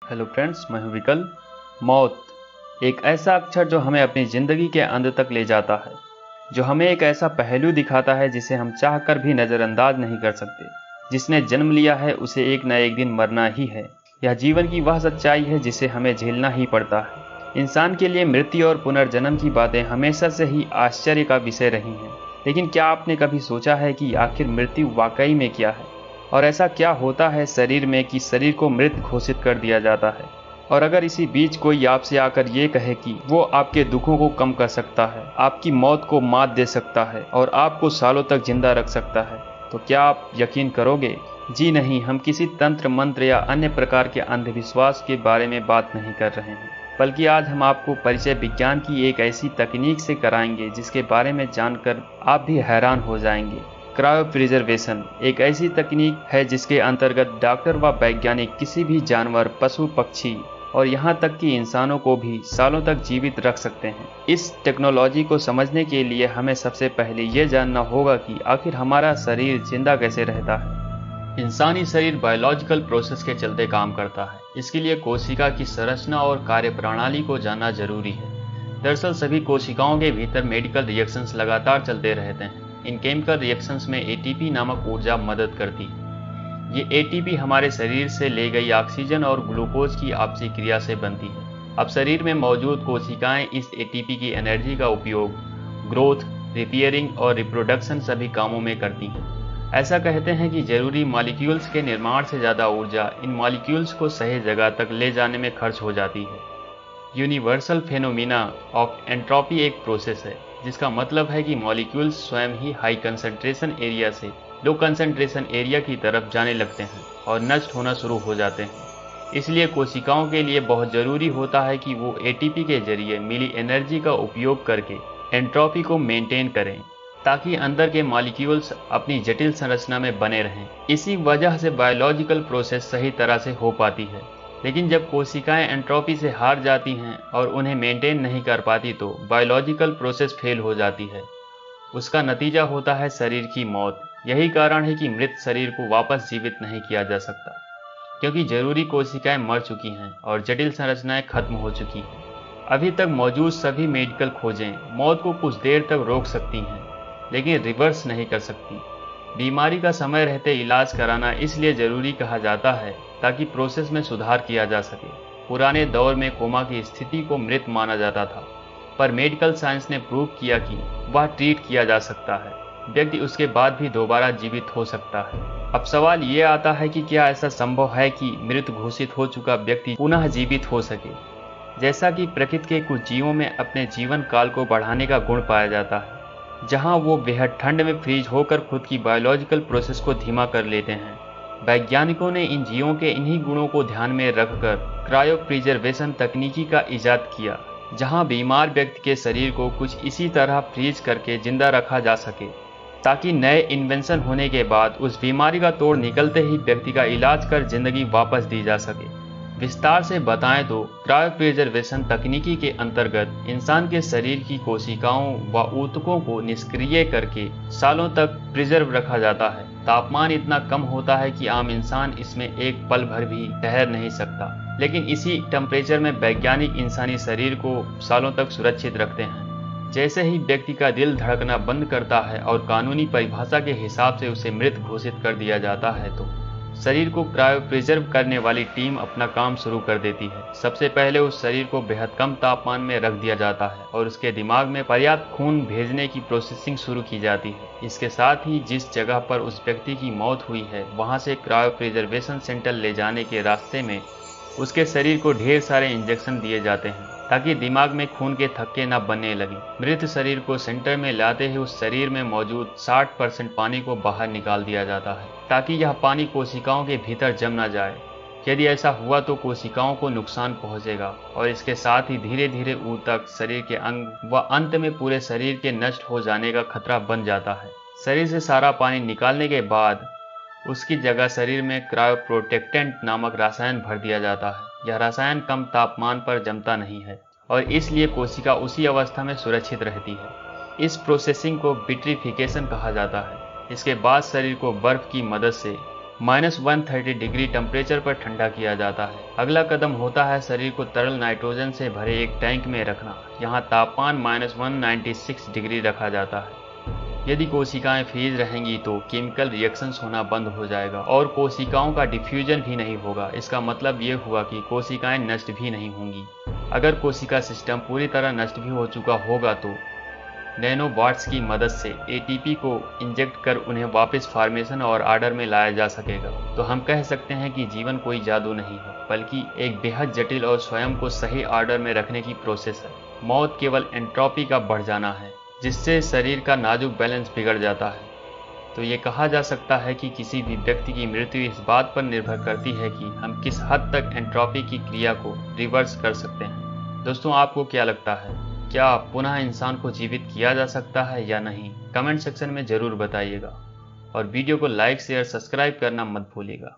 Hello friends, मैं हूं विकल। मौत एक ऐसा अक्षर जो हमें अपनी ज़िंदगी के अंत तक ले जाता है, जो हमें एक ऐसा पहलू दिखाता है जिसे हम चाहकर भी नज़रअंदाज नहीं कर सकते। जिसने जन्म लिया है उसे एक न एक दिन मरना ही है। यह जीवन की वह सच्चाई है जिसे हमें झेलना ही पड़ता है। इंसान के लिए मृत्यु और पुनर्जन्म की बातें हमेशा से ही आश्चर्य का विषय रही हैं। लेकिन क्या आपने कभी सोचा है कि आखिर मृत्यु वाकई में क्या है, और ऐसा क्या होता है शरीर में कि शरीर को मृत घोषित कर दिया जाता है। और अगर इसी बीच कोई आपसे आकर ये कहे कि वो आपके दुखों को कम कर सकता है, आपकी मौत को मात दे सकता है और आपको सालों तक जिंदा रख सकता है, तो क्या आप यकीन करोगे? जी नहीं, हम किसी तंत्र मंत्र या अन्य प्रकार के अंधविश्वास के बारे में बात नहीं कर रहे हैं, बल्कि आज हम आपको परिचय विज्ञान की एक ऐसी तकनीक से कराएंगे जिसके बारे में जानकर आप भी हैरान हो जाएंगे। क्रायोप्रिजर्वेशन एक ऐसी तकनीक है जिसके अंतर्गत डॉक्टर व वैज्ञानिक किसी भी जानवर, पशु, पक्षी और यहाँ तक कि इंसानों को भी सालों तक जीवित रख सकते हैं। इस टेक्नोलॉजी को समझने के लिए हमें सबसे पहले ये जानना होगा कि आखिर हमारा शरीर जिंदा कैसे रहता है। इंसानी शरीर बायोलॉजिकल प्रोसेस के चलते काम करता है। इसके लिए कोशिका की संरचना और कार्यप्रणाली को जानना जरूरी है। दरअसल सभी कोशिकाओं के भीतर मेडिकल रिएक्शंस लगातार चलते रहते हैं। इन केमिकल रिएक्शंस में एटीपी नामक ऊर्जा मदद करती है। ये एटीपी हमारे शरीर से ले गई ऑक्सीजन और ग्लूकोज की आपसी क्रिया से बनती है। अब शरीर में मौजूद कोशिकाएं इस एटीपी की एनर्जी का उपयोग ग्रोथ, रिपेयरिंग और रिप्रोडक्शन सभी कामों में करती हैं। ऐसा कहते हैं कि जरूरी मॉलिक्यूल्स के निर्माण से ज़्यादा ऊर्जा इन मॉलिक्यूल्स को सही जगह तक ले जाने में खर्च हो जाती है। यूनिवर्सल फेनोमिना ऑफ एंट्रोपी एक प्रोसेस है जिसका मतलब है कि मॉलिक्यूल्स स्वयं ही हाई कंसंट्रेशन एरिया से लो कंसंट्रेशन एरिया की तरफ जाने लगते हैं और नष्ट होना शुरू हो जाते हैं। इसलिए कोशिकाओं के लिए बहुत ज़रूरी होता है कि वो एटीपी के जरिए मिली एनर्जी का उपयोग करके एंट्रोपी को मेंटेन करें, ताकि अंदर के मॉलिक्यूल्स अपनी जटिल संरचना में बने रहें। इसी वजह से बायोलॉजिकल प्रोसेस सही तरह से हो पाती है। लेकिन जब कोशिकाएं एंट्रोपी से हार जाती हैं और उन्हें मेंटेन नहीं कर पाती तो बायोलॉजिकल प्रोसेस फेल हो जाती है। उसका नतीजा होता है शरीर की मौत। यही कारण है कि मृत शरीर को वापस जीवित नहीं किया जा सकता, क्योंकि जरूरी कोशिकाएं मर चुकी हैं और जटिल संरचनाएं खत्म हो चुकी हैं। अभी तक मौजूद सभी मेडिकल खोजें मौत को कुछ देर तक रोक सकती हैं, लेकिन रिवर्स नहीं कर सकती। बीमारी का समय रहते इलाज कराना इसलिए ज़रूरी कहा जाता है ताकि प्रोसेस में सुधार किया जा सके। पुराने दौर में कोमा की स्थिति को मृत माना जाता था, पर मेडिकल साइंस ने प्रूव किया कि वह ट्रीट किया जा सकता है। व्यक्ति उसके बाद भी दोबारा जीवित हो सकता है। अब सवाल ये आता है कि क्या ऐसा संभव है कि मृत घोषित हो चुका व्यक्ति पुनः जीवित हो सके? जैसा कि प्रकृति के कुछ जीवों में अपने जीवन काल को बढ़ाने का गुण पाया जाता है, जहां वो बेहद ठंड में फ्रीज होकर खुद की बायोलॉजिकल प्रोसेस को धीमा कर लेते हैं। वैज्ञानिकों ने इन जीवों के इन्हीं गुणों को ध्यान में रखकर क्रायोप्रिजर्वेशन तकनीकी का इजाद किया, जहां बीमार व्यक्ति के शरीर को कुछ इसी तरह फ्रीज करके जिंदा रखा जा सके, ताकि नए इन्वेंशन होने के बाद उस बीमारी का तोड़ निकलते ही व्यक्ति का इलाज कर जिंदगी वापस दी जा सके। विस्तार से बताएं तो क्रायोप्रिजर्वेशन तकनीकी के अंतर्गत इंसान के शरीर की कोशिकाओं व ऊतकों को निष्क्रिय करके सालों तक प्रिजर्व रखा जाता है। तापमान इतना कम होता है कि आम इंसान इसमें एक पल भर भी ठहर नहीं सकता, लेकिन इसी टेम्परेचर में वैज्ञानिक इंसानी शरीर को सालों तक सुरक्षित रखते हैं। जैसे ही व्यक्ति का दिल धड़कना बंद करता है और कानूनी परिभाषा के हिसाब से उसे मृत घोषित कर दिया जाता है, तो शरीर को क्रायोप्रिजर्व करने वाली टीम अपना काम शुरू कर देती है। सबसे पहले उस शरीर को बेहद कम तापमान में रख दिया जाता है और उसके दिमाग में पर्याप्त खून भेजने की प्रोसेसिंग शुरू की जाती है। इसके साथ ही जिस जगह पर उस व्यक्ति की मौत हुई है वहां से क्रायोप्रिजर्वेशन सेंटर ले जाने के रास्ते में उसके शरीर को ढेर सारे इंजेक्शन दिए जाते हैं, ताकि दिमाग में खून के थक्के न बनने लगे। मृत शरीर को सेंटर में लाते ही उस शरीर में मौजूद 60% पानी को बाहर निकाल दिया जाता है, ताकि यह पानी कोशिकाओं के भीतर जम न जाए। यदि ऐसा हुआ तो कोशिकाओं को नुकसान पहुंचेगा और इसके साथ ही धीरे धीरे ऊतक, शरीर के अंग व अंत में पूरे शरीर के नष्ट हो जाने का खतरा बन जाता है। शरीर से सारा पानी निकालने के बाद उसकी जगह शरीर में क्रायोप्रोटेक्टेंट नामक रसायन भर दिया जाता है। यह रसायन कम तापमान पर जमता नहीं है और इसलिए कोशिका उसी अवस्था में सुरक्षित रहती है। इस प्रोसेसिंग को विट्रीफिकेशन कहा जाता है। इसके बाद शरीर को बर्फ की मदद से -130 डिग्री टेम्परेचर पर ठंडा किया जाता है। अगला कदम होता है शरीर को तरल नाइट्रोजन से भरे एक टैंक में रखना। यहाँ तापमान -196 डिग्री रखा जाता है। यदि कोशिकाएं फ्रीज रहेंगी तो केमिकल रिएक्शंस होना बंद हो जाएगा और कोशिकाओं का डिफ्यूजन भी नहीं होगा। इसका मतलब ये हुआ कि कोशिकाएं नष्ट भी नहीं होंगी। अगर कोशिका सिस्टम पूरी तरह नष्ट भी हो चुका होगा तो नैनोबॉट्स की मदद से एटीपी को इंजेक्ट कर उन्हें वापस फॉर्मेशन और ऑर्डर में लाया जा सकेगा। तो हम कह सकते हैं कि जीवन कोई जादू नहीं है, बल्कि एक बेहद जटिल और स्वयं को सही ऑर्डर में रखने की प्रोसेस है। मौत केवल एंट्रोपी का बढ़ जाना है, जिससे शरीर का नाजुक बैलेंस बिगड़ जाता है। तो ये कहा जा सकता है कि किसी भी व्यक्ति की मृत्यु इस बात पर निर्भर करती है कि हम किस हद तक एंट्रोपी की क्रिया को रिवर्स कर सकते हैं। दोस्तों, आपको क्या लगता है, क्या पुनः इंसान को जीवित किया जा सकता है या नहीं? कमेंट सेक्शन में ज़रूर बताइएगा और वीडियो को लाइक शेयर सब्सक्राइब करना मत भूलिएगा।